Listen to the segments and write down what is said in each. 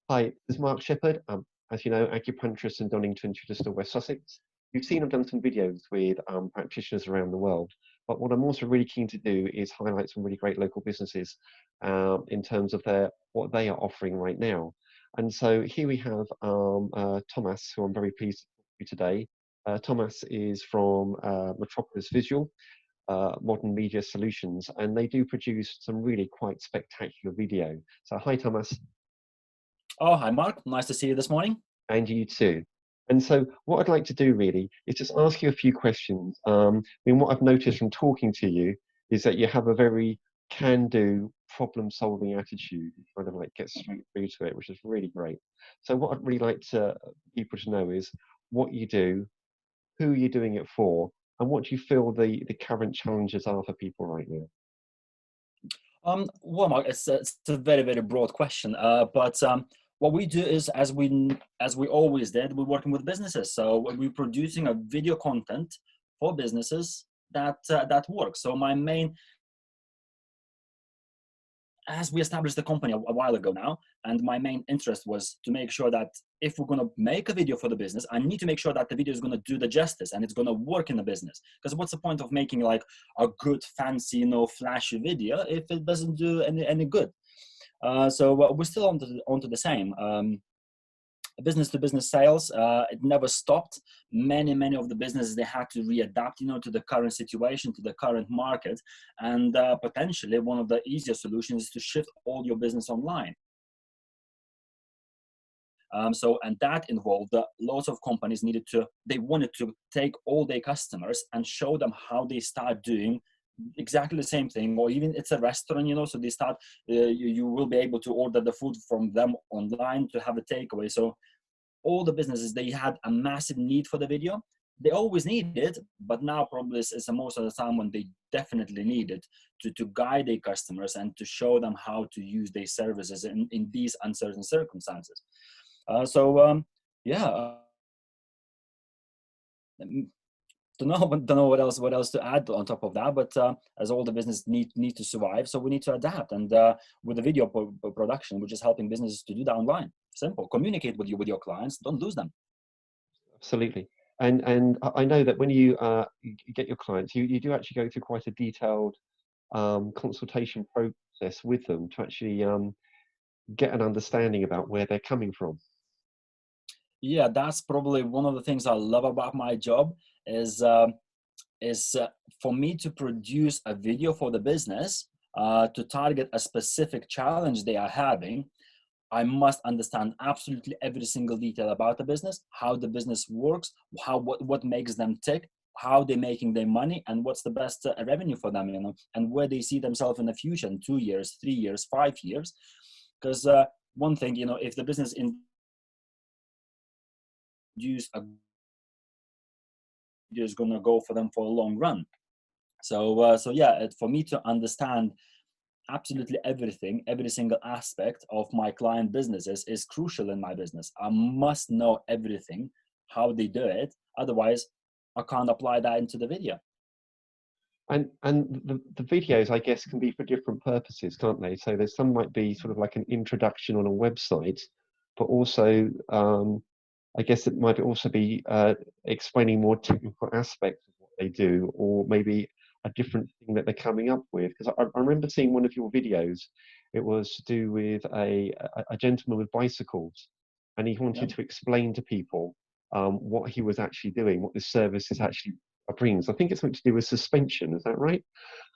Hi, this is Mark Shepherd. As you know, acupuncturist in Donington, Chichester, West Sussex. You've seen I've done some videos with practitioners around the world, but what I'm also really keen to do is highlight some really great local businesses in terms of what they are offering right now. And so here we have Tomas, who I'm very pleased to talk to you today. Tomas is from Metropolis Visual, modern media solutions, and they do produce some really quite spectacular video. So hi, Tomas. Oh, hi, Mark. Nice to see you this morning. And you too. And so, what I'd like to do really is just ask you a few questions. What I've noticed from talking to you is that you have a very can-do, problem-solving attitude. You kind of like get straight through to it, which is really great. So, what I'd really like people to know is what you do, who you're doing it for, and what do you feel the current challenges are for people right now? Well, Mark, it's a very, very broad question. But what we do is, as we always did, we're working with businesses. So we're producing a video content for businesses that works. So my main as we established the company a while ago now, and my main interest was to make sure that if we're going to make a video for the business, I need to make sure that the video is going to do the justice and it's going to work in the business. Because what's the point of making like a good, fancy, flashy video if it doesn't do any good? So we're still onto the same. Business to business sales, it never stopped. Many of the businesses, they had to readapt to the current situation, to the current market, and potentially one of the easier solutions is to shift all your business online. And that involved lots of companies they wanted to take all their customers and show them how they start doing exactly the same thing, or even it's a restaurant, so they start, you will be able to order the food from them online to have a takeaway. So all the businesses, they had a massive need for the video. They always need it, but now probably is most of the time when they definitely need it to guide their customers and to show them how to use their services in these uncertain circumstances. Yeah. Don't know what else to add on top of that, but as all the business need to survive, so we need to adapt. And with the video production, we're just helping businesses to do that online. Simple. Communicate with your clients. Don't lose them. Absolutely. And I know that when you get your clients, you do actually go through quite a detailed consultation process with them to actually get an understanding about where they're coming from. Yeah, that's probably one of the things I love about my job is for me to produce a video for the business to target a specific challenge they are having. I must understand absolutely every single detail about the business, how the business works, what makes them tick, how they're making their money, and what's the best revenue for them, and where they see themselves in the future, in 2 years, 3 years, 5 years. Because one thing, if the business introduce a video is going to go for them for a long run. So yeah, for me to understand absolutely everything, every single aspect of my client businesses is crucial in my business. I must know everything, how they do it. Otherwise, I can't apply that into the video. And the videos, I guess, can be for different purposes, can't they? So there's some might be sort of like an introduction on a website, but also I guess it might also be explaining more technical aspects of what they do, or maybe a different thing that they're coming up with. Because I remember seeing one of your videos. It was to do with a gentleman with bicycles, and he Yeah, wanted to explain to people what he was actually doing, what this service is actually brings. I think it's something to do with suspension. Is that right?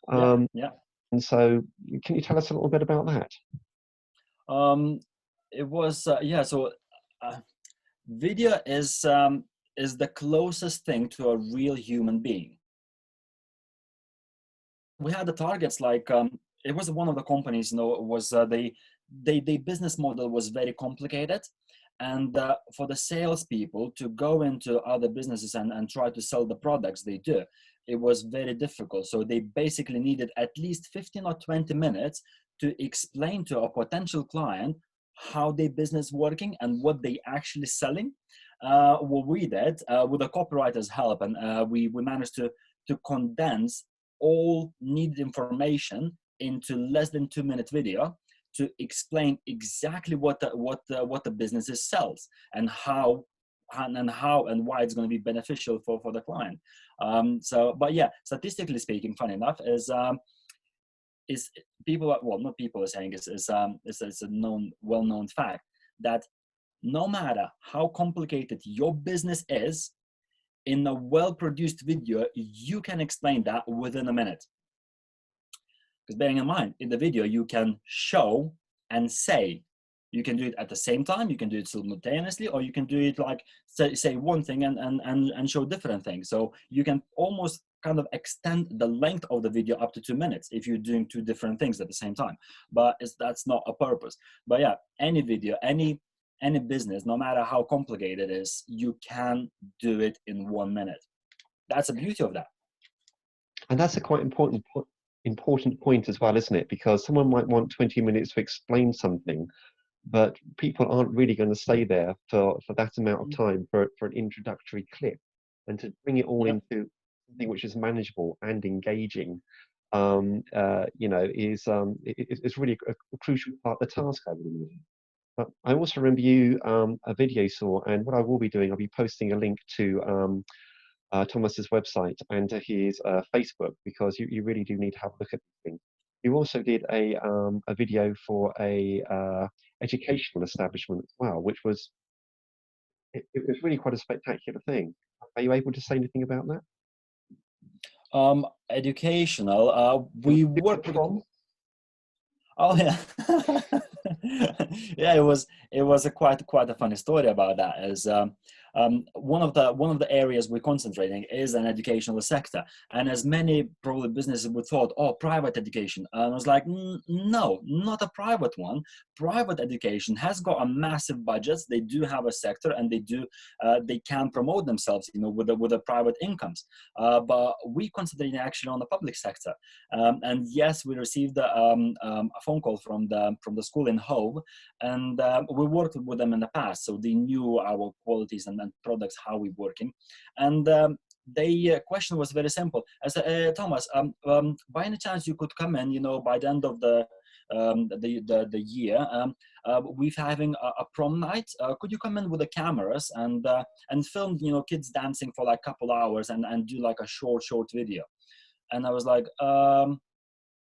yeah, Um, yeah. and so, can you tell us a little bit about that? Um, it was yeah. So video is the closest thing to a real human being. We had the targets like it was one of the companies, was the business model was very complicated, and for the salespeople to go into other businesses and try to sell the products they do, it was very difficult. So they basically needed at least 15 or 20 minutes to explain to a potential client how their business working and what they actually selling. What we did with the copywriter's help, and we managed to condense all needed information into less than 2-minute video to explain exactly what the business sells, and how and why it's going to be beneficial for the client. So, but yeah, statistically speaking, funny enough, is people are, well, not people are saying, is a well-known fact that no matter how complicated your business is, in a well-produced video, you can explain that within a minute. Because bearing in mind, in the video, you can show and say. You can do it at the same time, you can do it simultaneously, or you can do it like, say one thing and show different things. So you can almost kind of extend the length of the video up to 2 minutes if you're doing two different things at the same time. But that's not a purpose. But yeah, any video, any business, no matter how complicated it is, you can do it in 1 minute. That's the beauty of that. And that's a quite important point as well, isn't it? Because someone might want 20 minutes to explain something, but people aren't really going to stay there for that amount of time for an introductory clip. And to bring it all into something which is manageable and engaging, is really a crucial part of the task, I believe. But I also remember you a video you saw, and what I will be doing, I'll be posting a link to Thomas's website and to his Facebook, because you really do need to have a look at these things. You also did a video for a educational establishment as well, which was it was really quite a spectacular thing. Are you able to say anything about that? Educational. We worked with prom. Oh yeah, yeah. It was a quite a funny story about that. As one of the areas we're concentrating is an educational sector, and as many probably businesses would thought, oh, private education. And I was like, no, not a private one. Private education has got a massive budgets. They do have a sector, and they can promote themselves, with the private incomes. But we concentrating actually on the public sector, and yes, we received a phone call from the school in Hove, and we worked with them in the past, so they knew our qualities and products, how we're working. And the question was very simple. I said, Thomas, by any chance you could come in, by the end of the year, we're having a prom night. Could you come in with the cameras and film, kids dancing for like a couple hours and do like a short video? And I was like,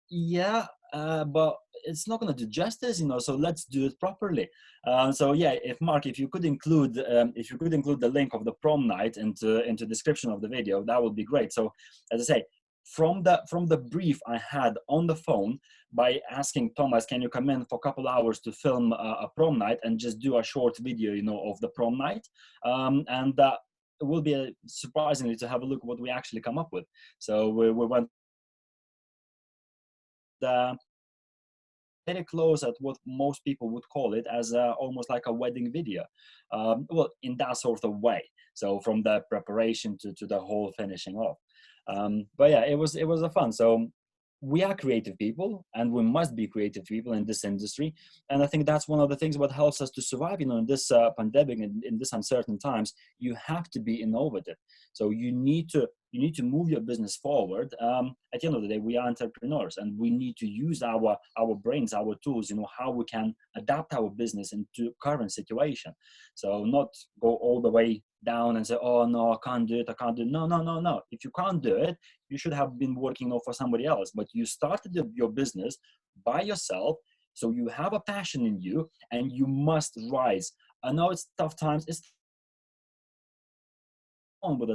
yeah, but it's not going to do justice, so let's do it properly. So yeah, if you could include the link of the prom night into description of the video, that would be great. So as I say, from the brief I had on the phone, by asking Thomas, can you come in for a couple hours to film a prom night and just do a short video, of the prom night, and it will be surprisingly to have a look what we actually come up with. So we went very close at what most people would call it as almost like a wedding video, well, in that sort of way. So from the preparation to the whole finishing off. But yeah, it was a fun. So we are creative people, and we must be creative people in this industry. And I think that's one of the things what helps us to survive, in this pandemic, in this uncertain times. You have to be innovative. So you need to move your business forward. At the end of the day, we are entrepreneurs, and we need to use our brains, our tools, how we can adapt our business into current situation. So not go all the way down and say, oh no, I can't do it. No. If you can't do it, you should have been working for somebody else. But you started your business by yourself, so you have a passion in you, and you must rise. I know it's tough times. It's on with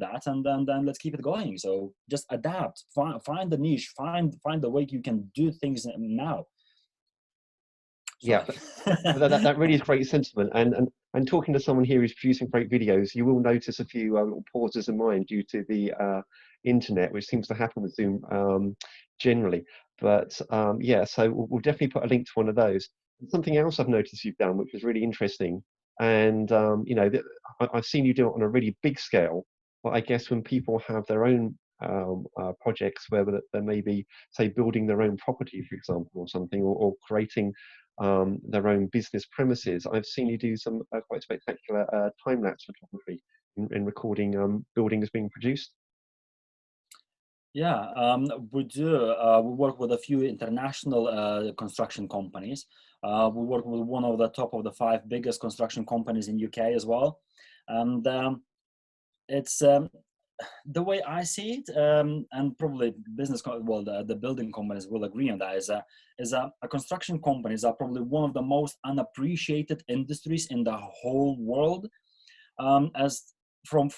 that, and then let's keep it going. So just adapt, find the niche, find the way you can do things now. Yeah, that really is great sentiment. And talking to someone here who's producing great videos, you will notice a few little pauses in mine due to the internet, which seems to happen with Zoom generally. But yeah, so we'll definitely put a link to one of those. And something else I've noticed you've done, which was really interesting, and I've seen you do it on a really big scale. But I guess when people have their own projects where they may be, say, building their own property, for example, or something, or creating their own business premises. I've seen you do some quite spectacular time-lapse photography in recording buildings being produced. Yeah, we do. We work with a few international construction companies. We work with one of the top of the five biggest construction companies in UK as well, and it's the way I see it, and probably well, the building companies will agree on that. A construction companies are probably one of the most unappreciated industries in the whole world, as from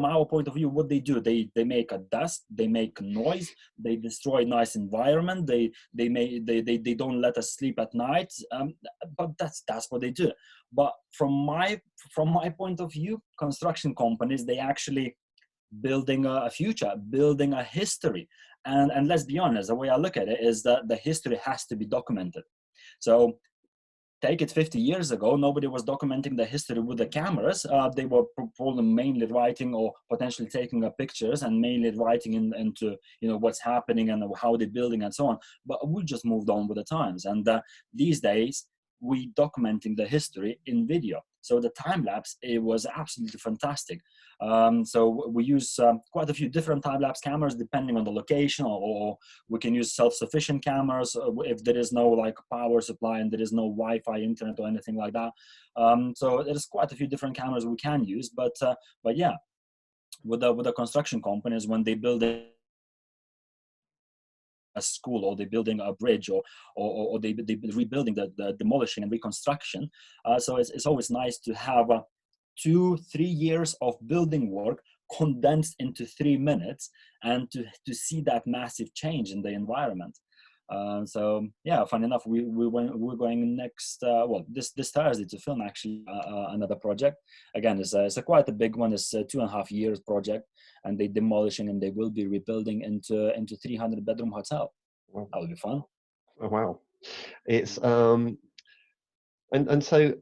our point of view, what they make a dust, they make noise, they destroy nice environment, they don't let us sleep at night, but that's what they do. But from my point of view, construction companies, they actually building a future, building a history. And let's be honest, the way I look at it is that the history has to be documented. So take it 50 years ago, nobody was documenting the history with the cameras. They were probably mainly writing or potentially taking pictures and mainly writing into what's happening and how they're building and so on. But we just moved on with the times, and these days we documenting the history in video. So the time lapse, it was absolutely fantastic. So we use quite a few different time lapse cameras depending on the location, or we can use self-sufficient cameras if there is no like power supply and there is no Wi-Fi internet or anything like that. So there's quite a few different cameras we can use, but yeah, with the construction companies, when they build a school, or they're building a bridge, or they rebuilding the demolishing and reconstruction, so it's always nice to have 2-3 years of building work condensed into 3 minutes, and to see that massive change in the environment. So yeah, funny enough, we're going next this Thursday to film actually another project. Again, it's a quite a big one. It's a 2.5 years project, and they demolishing and they will be rebuilding into 300-bedroom hotel. Wow. That will be fun. Oh, wow. It's and so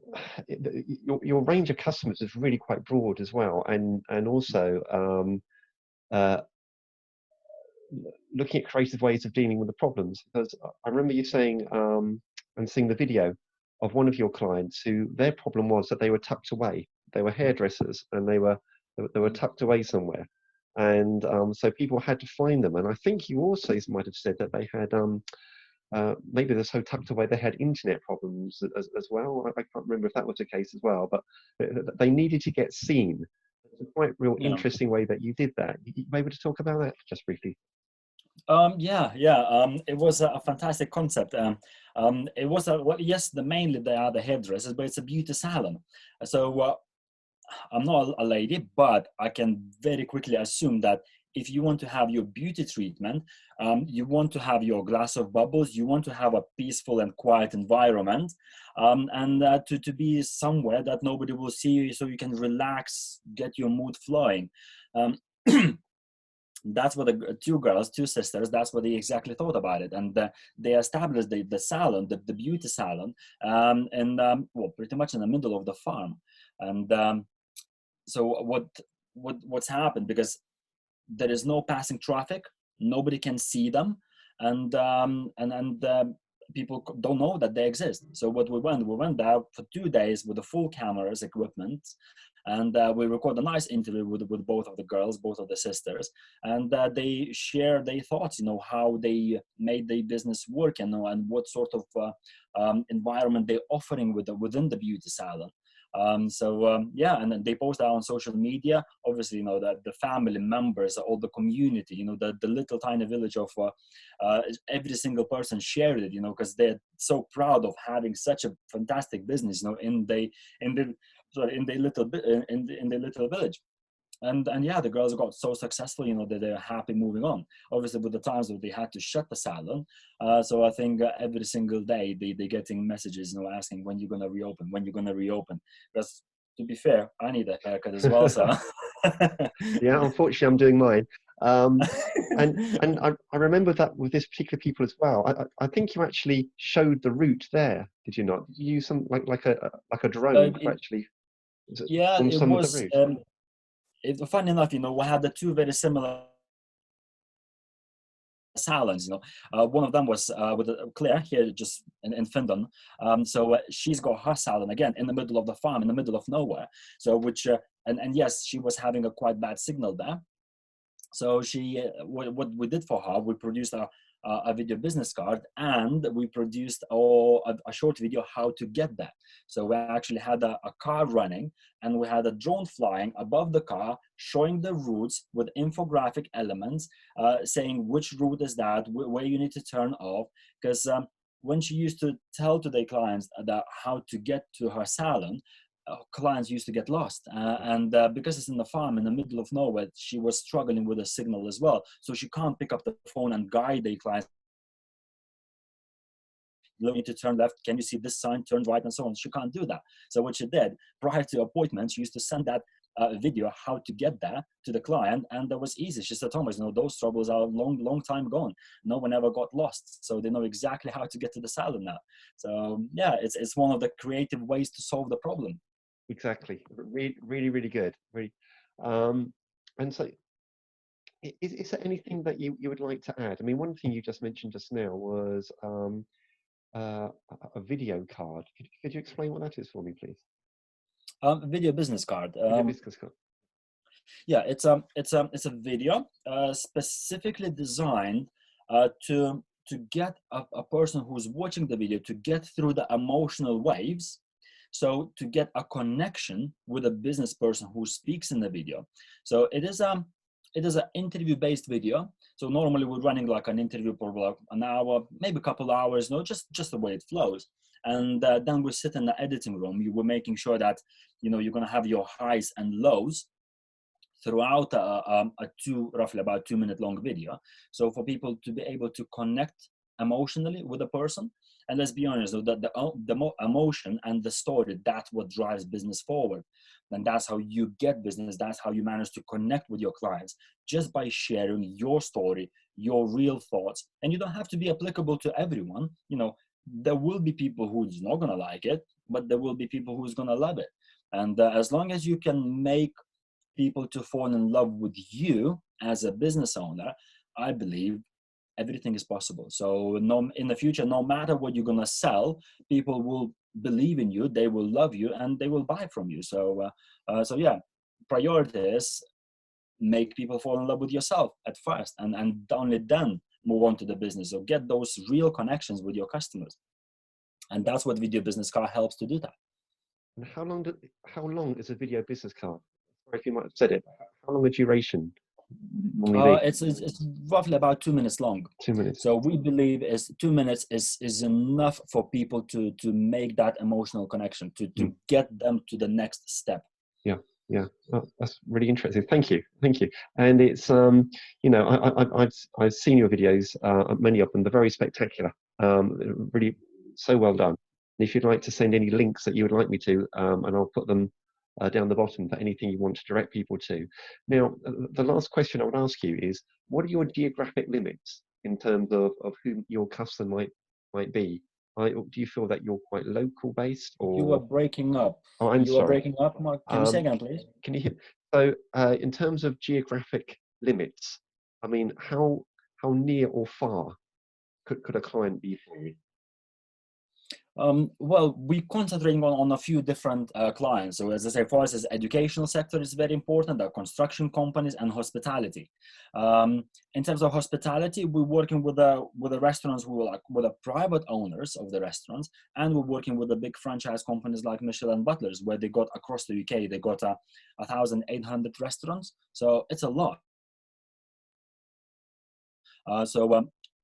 your range of customers is really quite broad as well, and also uh, looking at creative ways of dealing with the problems. Because I remember you saying and seeing the video of one of your clients who their problem was that they were tucked away. They were hairdressers and they were tucked away somewhere, and so people had to find them. And I think you also might have said that they had maybe they're so tucked away they had internet problems as well. I can't remember if that was the case as well, but they needed to get seen. It's a quite real Yeah. interesting way that you did that. You able to talk about that just briefly? Yeah. It was a fantastic concept. It was yes, mainly they are the hairdressers, but it's a beauty salon. So I'm not a lady, but I can very quickly assume that if you want to have your beauty treatment, you want to have your glass of bubbles, you want to have a peaceful and quiet environment, and to be somewhere that nobody will see you, so you can relax, get your mood flowing. Um, that's what the two sisters, that's what they exactly thought about it. And they established the salon, the beauty salon, and well, pretty much in the middle of the farm. And so what's happened, because there is no passing traffic, nobody can see them, and people don't know that they exist. So what we went there for 2 days with the full cameras equipment, and we record a nice interview with both of the girls, both of the sisters, and they share their thoughts, how they made their business work, and what sort of environment they're offering within the beauty salon. Yeah, and then they post that on social media. Obviously, the family members, all the community, the little tiny village of every single person shared it, because they're so proud of having such a fantastic business, in the little village. And yeah, the girls got so successful, that they're happy moving on. Obviously, with the times that they had to shut the salon, so I think every single day they're getting messages, asking when you're gonna reopen. Because to be fair, I need a haircut as well, so. Yeah, unfortunately, I'm doing mine. And I remember that with this particular people as well. I think you actually showed the route there, did you not? Did you use some like a drone to actually Yeah, film it some of the was. route? Funny enough, we had the two very similar salons. One of them was with Claire here, just in Finland. So she's got her salon again in the middle of the farm, in the middle of nowhere. So which and yes, she was having a quite bad signal there. So what we did for her, we produced a video business card, and we produced a short video how to get that. So we actually had a car running, and we had a drone flying above the car, showing the routes with infographic elements, saying which route is that, where you need to turn off. Because when she used to tell to their clients that how to get to her salon, clients used to get lost, and because it's in the farm in the middle of nowhere, she was struggling with a signal as well, so she can't pick up the phone and guide the clients. You need to turn left, can you see this sign, turn right, and so on. She can't do that. So what she did prior to appointments, she used to send that video how to get there to the client, and that was easy. She said, Thomas, those troubles are long time gone. No one ever got lost, so they know exactly how to get to the salon now. So yeah, it's one of the creative ways to solve the problem. Exactly. Really good. Really. And so, is there anything that you would like to add? I mean, one thing you just mentioned just now was a video card. Could you explain what that is for me, please? Video business card. Video business card. Yeah, it's a video specifically designed to get a person who's watching the video to get through the emotional waves. So to get a connection with a business person who speaks in the video. So it is an interview-based video. So normally we're running like an interview for like an hour, maybe a couple hours, just the way it flows. And then we sit in the editing room. You were making sure that you're gonna have your highs and lows throughout roughly about 2-minute long video. So for people to be able to connect emotionally with a person. And let's be honest, the emotion and the story, that's what drives business forward. And that's how you get business. That's how you manage to connect with your clients, just by sharing your story, your real thoughts. And you don't have to be applicable to everyone. There will be people who's not going to like it, but there will be people who's going to love it. And as long as you can make people to fall in love with you as a business owner, I believe everything is possible. So in the future, no matter what you're going to sell, people will believe in you, they will love you, and they will buy from you. So yeah, priority is make people fall in love with yourself at first, and only then move on to the business. So get those real connections with your customers. And that's what Video Business Card helps to do that. And how long is a video business card? Sorry if you might have said it. How long a duration? It's roughly about 2 minutes long. 2 minutes. So we believe 2 minutes is enough for people to make that emotional connection, to get them to the next step. Yeah, that's really interesting. Thank you. And it's I've seen your videos, many of them. They're very spectacular. Really so well done. And if you'd like to send any links that you would like me to, and I'll put them down the bottom for anything you want to direct people to. Now, the last question I would ask you is, what are your geographic limits in terms of who your customer might be? Do you feel that you're quite local based, or you are breaking up? Oh, I'm sorry. You are breaking up, Mark. Can you say again, please? Can you hear? So, in terms of geographic limits, I mean, how near or far could a client be for you? Well, we're concentrating on a few different clients. So as I say, for us, as educational sector is very important, the construction companies and hospitality. In terms of hospitality, we're working with the restaurants who are with the private owners of the restaurants, and we're working with the big franchise companies like Michelin Butlers, where they got across the UK, they got 1,800 restaurants. So it's a lot.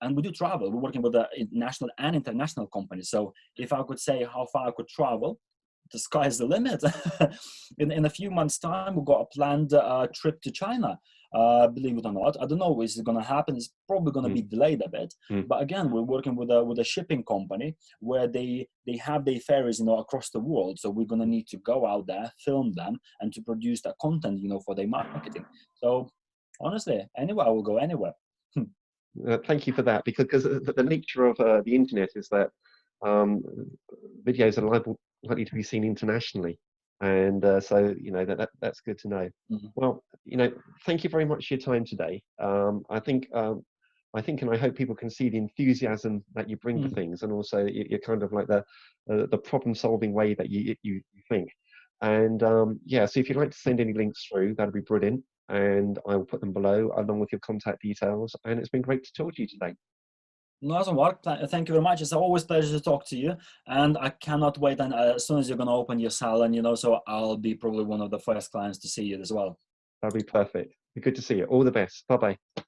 And we do travel. We're working with the national and international companies. So if I could say how far I could travel, the sky is the limit. in a few months' time, we've got a planned trip to China. Believe it or not, I don't know is it going to happen. It's probably going to be delayed a bit. But again, we're working with a shipping company where they have their ferries, across the world. So we're going to need to go out there, film them, and to produce that content, for their marketing. So honestly, anywhere, I will go anywhere. Thank you for that, because the nature of the internet is that videos are likely to be seen internationally, and so that's good to know. Well, thank you very much for your time today. I think and I hope people can see the enthusiasm that you bring to things, and also you're kind of like the problem-solving way that you think. And yeah, so if you'd like to send any links through, that'd be brilliant. and I will put them below along with your contact details. And it's been great to talk to you today. Nice one, Mark. Thank you very much. It's always a pleasure to talk to you, and I cannot wait. And as soon as you're going to open your salon, you know, so I'll be probably one of the first clients to see you as well. That'll be perfect. Be good to see you. All the best. Bye bye.